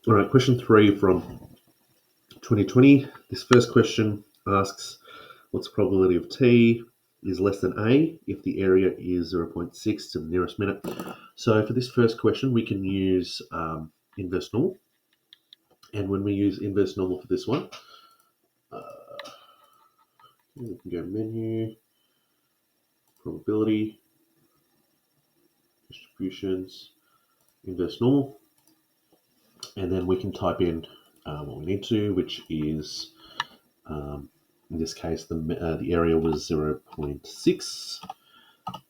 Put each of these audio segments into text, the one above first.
All right, question 3 from 2020. This first question asks, what's the probability of t is less than a if the area is 0.6 to the nearest minute? So for this first question, we can use inverse normal. And when we use inverse normal for this one, we can go menu, probability, distributions, inverse normal. And then we can type in what we need to, which is, in this case, the area was 0.6.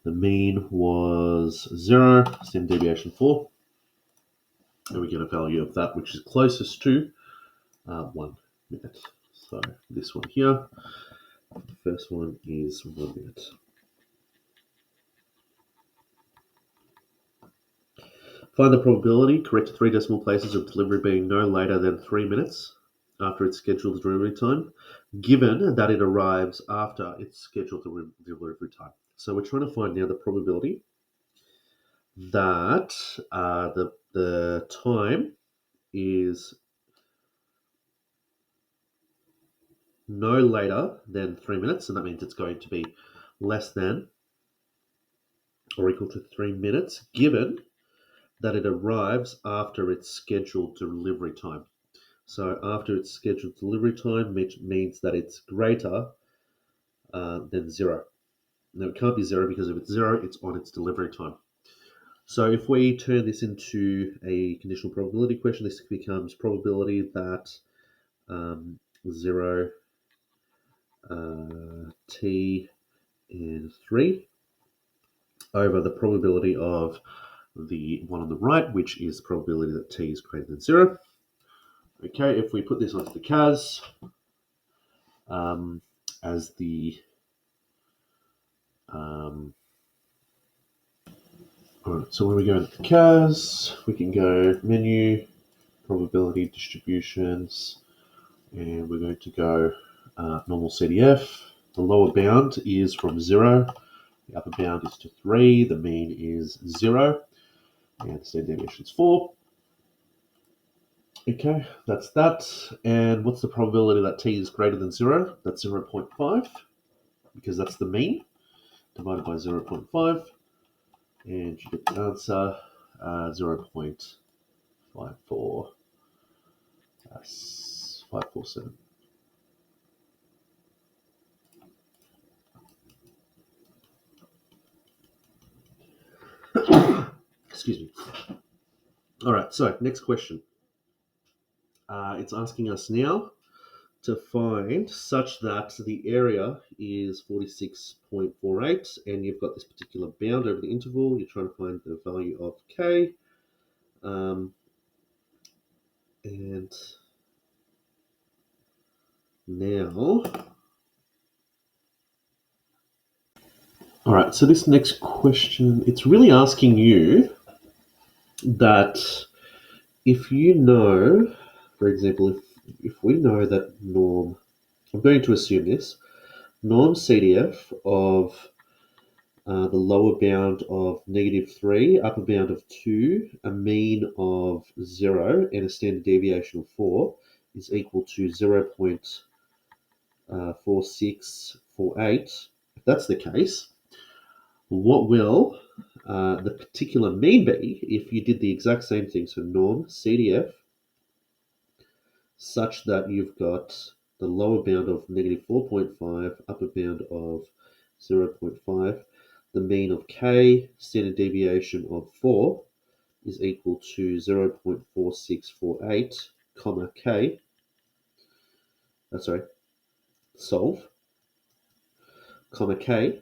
The mean was 0, standard deviation 4. And we get a value of that, which is closest to 1 minute. So this one here, the first one is 1 minute. Find the probability, correct 3 decimal places, of delivery being no later than 3 minutes after its scheduled delivery time, given that it arrives after its scheduled delivery time. So we're trying to find now the probability that the time is no later than 3 minutes, and that means it's going to be less than or equal to 3 minutes, given that it arrives after its scheduled delivery time. So after its scheduled delivery time, which means that it's greater than 0. Now it can't be 0 because if it's 0, it's on its delivery time. So if we turn this into a conditional probability question, this becomes probability that 0 t and 3 over the probability of the one on the right, which is probability that t is greater than 0. Okay, if we put this onto the CAS as the alright, so when we go into the CAS, we can go menu, probability distributions, and we're going to go normal CDF. The lower bound is from 0, the upper bound is to 3, the mean is 0, and the standard deviation is 4. Okay, that's that. And what's the probability that t is greater than 0? That's 0.5, because that's the mean, divided by 0.5. And you get the answer 0.547. Excuse me. All right, so next question. It's asking us now to find such that the area is 46.48 and you've got this particular bound over the interval. You're trying to find the value of k. And now, all right, so this next question, it's really asking you that if you know, for example, if we know that norm, I'm going to assume this, norm CDF of the lower bound of -3, upper bound of 2, a mean of 0, and a standard deviation of 4 is equal to 0.4648. If that's the case, what will the particular mean be if you did the exact same thing? So norm CDF such that you've got the lower bound of -4.5, upper bound of 0.5, the mean of k, standard deviation of 4 is equal to 0.4648, comma k. Solve, comma k.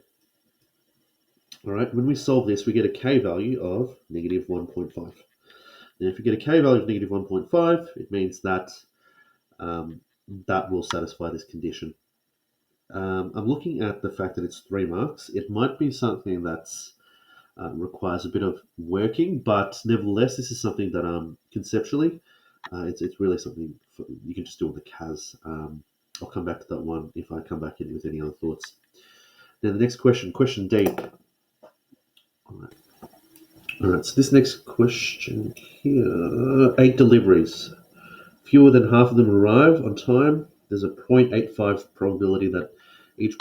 All right, when we solve this, we get a k value of -1.5. Now, if you get a k value of -1.5, it means that that will satisfy this condition. I'm looking at the fact that it's 3 marks. It might be something that's requires a bit of working, but nevertheless, this is something that conceptually, it's really something you can just do on the CAS. I'll come back to that one if I come back in with any other thoughts. Now, the next question, question D. All right, so this next question here, 8 deliveries. fewer than half of them arrive on time, there's a 0.85 probability that each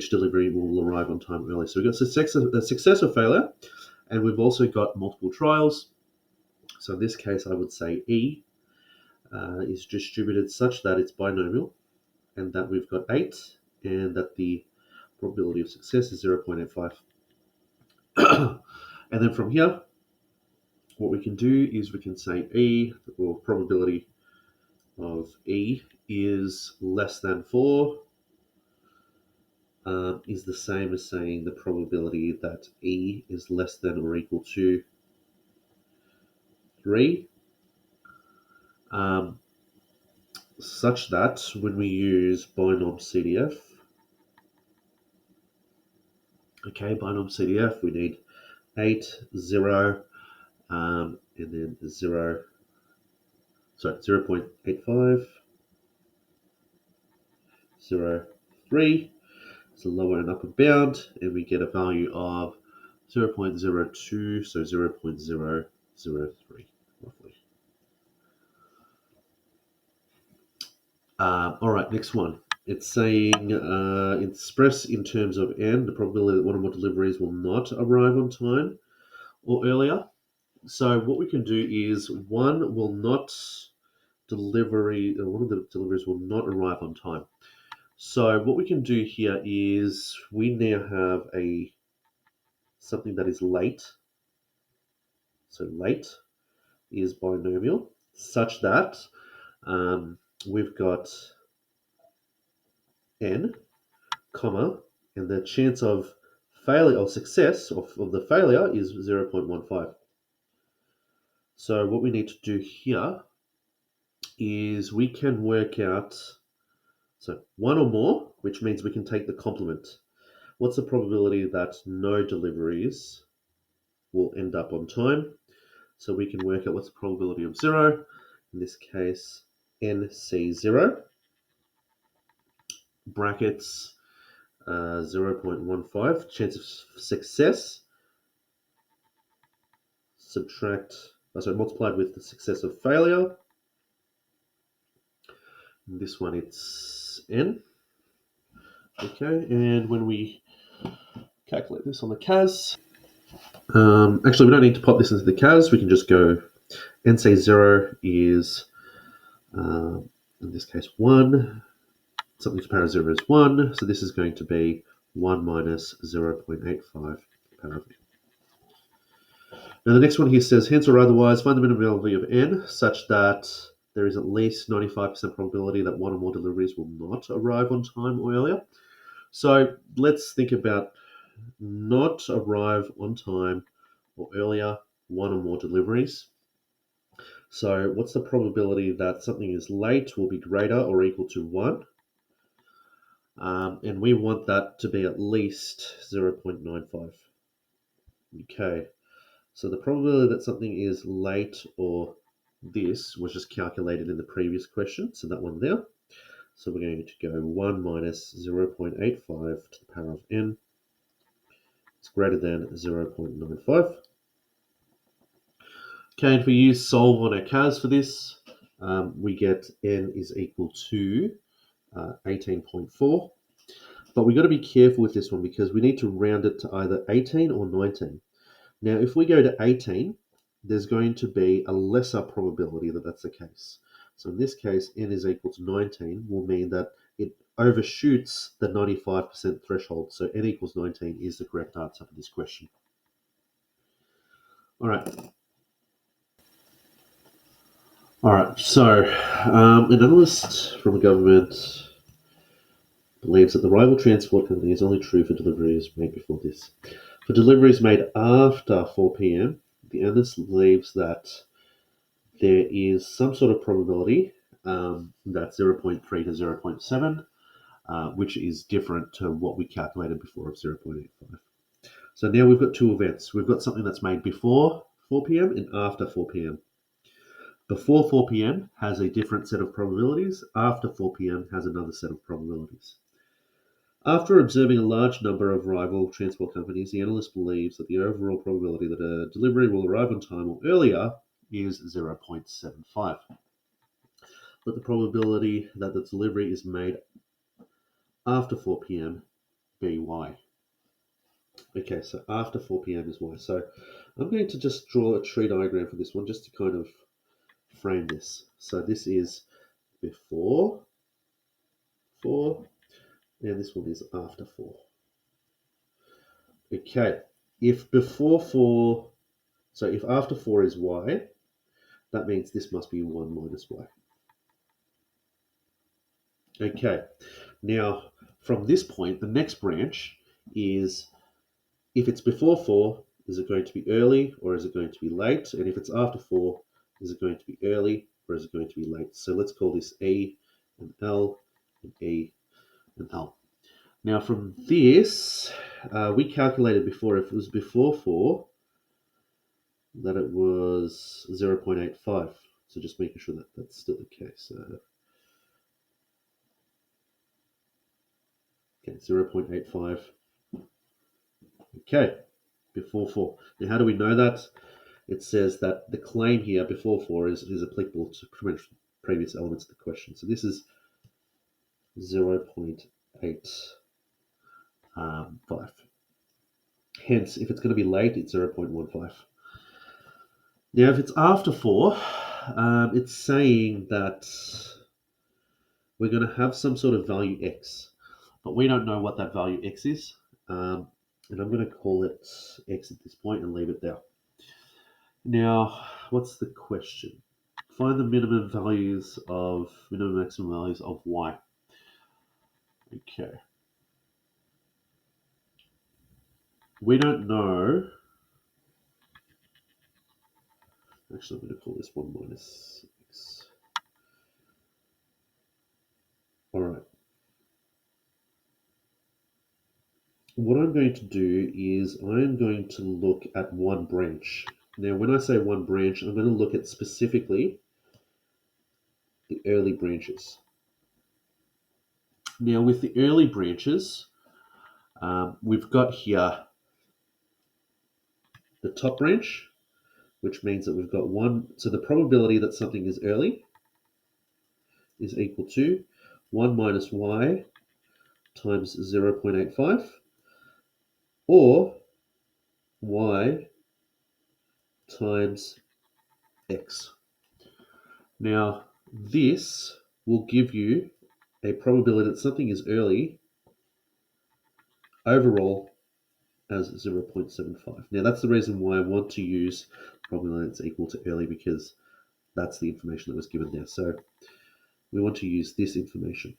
delivery will arrive on time early. So we've got success or failure, and we've also got multiple trials. So in this case, I would say E is distributed such that it's binomial, and that we've got 8, and that the probability of success is 0.85. And then from here, what we can do is we can say E, or probability of E is less than 4, is the same as saying the probability that E is less than or equal to 3, such that when we use binom CDF, binom CDF, we need 8, 0, and then 0.85, 0, 3. It's a lower and upper bound, and we get a value of 0.02, so 0.003 roughly. All right, next one. It's saying express in terms of n the probability that one or more deliveries will not arrive on time or earlier. So what we can do is one of the deliveries will not arrive on time. So what we can do here is we now have something that is late. So late is binomial, such that we've got n, comma, and the chance of failure or success of the failure is 0.15. So what we need to do here is we can work out, so one or more, which means we can take the complement. What's the probability that no deliveries will end up on time? So we can work out what's the probability of 0. In this case, NC0, brackets 0.15, chance of success, multiplied with the success of failure. In this one, it's N. Okay, and when we calculate this on the CAS, actually, we don't need to pop this into the CAS. We can just go NC0 is, in this case, 1. Something to the power of 0 is 1. So this is going to be 1 minus 0.85 to the power of n. Now the next one here says, hence or otherwise, find the minimum value of n such that there is at least 95% probability that one or more deliveries will not arrive on time or earlier. So let's think about not arrive on time or earlier, one or more deliveries. So what's the probability that something is late will be greater or equal to 1? And we want that to be at least 0.95. Okay, so the probability that something is late or this was just calculated in the previous question, so that one there. So we're going to go 1 minus 0.85 to the power of n. It's greater than 0.95. Okay, and if we use solve on our CAS for this, we get n is equal to 18.4. But we've got to be careful with this one because we need to round it to either 18 or 19. Now, if we go to 18, there's going to be a lesser probability that that's the case. So in this case, n is equal to 19 will mean that it overshoots the 95% threshold. So n equals 19 is the correct answer for this question. All right. So an analyst from a government believes that the rival transport company is only true for deliveries made before this. For deliveries made after 4 p.m., the analyst believes that there is some sort of probability that's 0.3 to 0.7, which is different to what we calculated before of 0.85. So now we've got two events. We've got something that's made before 4 p.m. and after 4 p.m. Before 4 p.m. has a different set of probabilities. After 4 p.m. has another set of probabilities. After observing a large number of rival transport companies, the analyst believes that the overall probability that a delivery will arrive on time or earlier is 0.75. let the probability that the delivery is made after 4 p.m. be y. Okay, so after 4 p.m. is y. So I'm going to just draw a tree diagram for this one just to kind of frame this. So this is before 4, and this one is after 4. Okay, if before 4, so if after 4 is y, that means this must be 1 minus y. Okay, now from this point, the next branch is if it's before 4, is it going to be early or is it going to be late? And if it's after 4, is it going to be early or is it going to be late? So let's call this E and L and E and L. Now from this, we calculated before, if it was before 4, that it was 0.85. So just making sure that that's still the case. Okay, 0.85. Okay, before 4. Now how do we know that? It says that the claim here before 4 is applicable to pretty much previous elements of the question. So this is 0.85. Hence, if it's going to be late, it's 0.15. Now, if it's after 4, it's saying that we're going to have some sort of value x, but we don't know what that value x is. And I'm going to call it x at this point and leave it there. Now, what's the question? Find the minimum maximum values of y. Okay. We don't know. Actually, I'm going to call this 1 minus x. All right. What I'm going to do is I'm going to look at one branch. Now, when I say one branch, I'm going to look at specifically the early branches. Now, with the early branches, we've got here the top branch, which means that we've got 1. So the probability that something is early is equal to 1 minus y times 0.85, or y times x. Now, this will give you a probability that something is early overall as 0.75. Now, that's the reason why I want to use probability that's equal to early, because that's the information that was given there. So we want to use this information.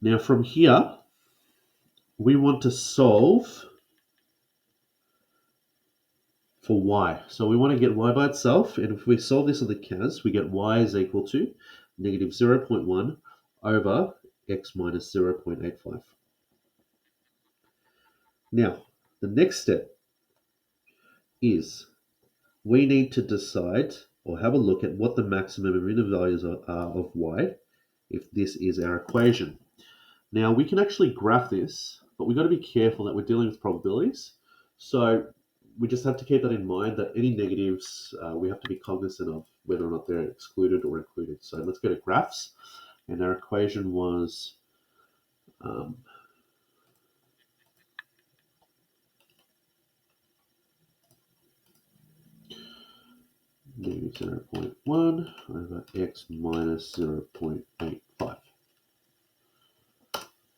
Now, from here, we want to solve for y. So we want to get y by itself, and if we solve this on the CAS, we get y is equal to negative 0.1 over x minus 0.85. Now, the next step is we need to decide or have a look at what the maximum and minimum values are of y if this is our equation. Now, we can actually graph this, but we've got to be careful that we're dealing with probabilities. So we just have to keep that in mind, that any negatives, we have to be cognizant of whether or not they're excluded or included. So let's go to graphs. And our equation was negative 0.1 over x minus 0.85.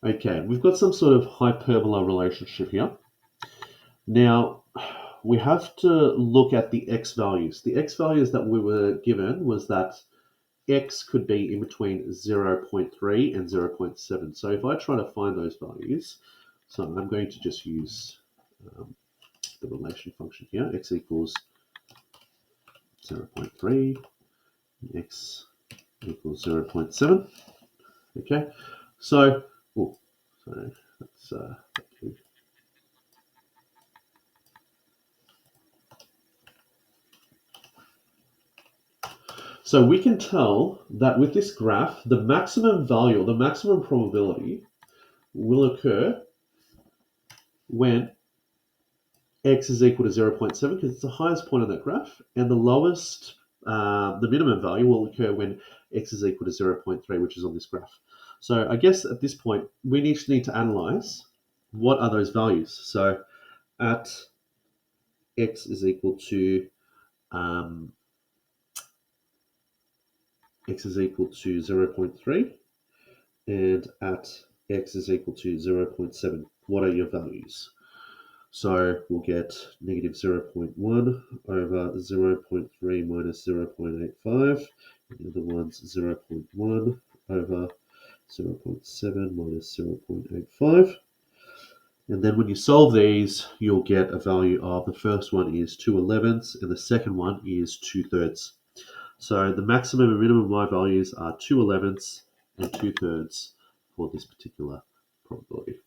Okay, we've got some sort of hyperbola relationship here. Now, we have to look at the x values. The x values that we were given was that x could be in between 0.3 and 0.7. So if I try to find those values, so I'm going to just use the relation function here. X equals 0.3, x equals 0.7. Okay, so, sorry, that's so we can tell that with this graph, the maximum value, or the maximum probability, will occur when x is equal to 0.7, because it's the highest point on that graph, and the lowest the minimum value will occur when x is equal to 0.3, which is on this graph. So I guess at this point, we need to analyze what are those values. So at x is equal to x is equal to 0.3 and at x is equal to 0.7, what are your values? So we'll get negative 0.1 over 0.3 minus 0.85. And the other one's 0.1 over 0.7 minus 0.85. And then when you solve these, you'll get a value of, the first one is 2/11 and the second one is 2/3. So the maximum and minimum y values are 2/11 and 2/3 for this particular probability.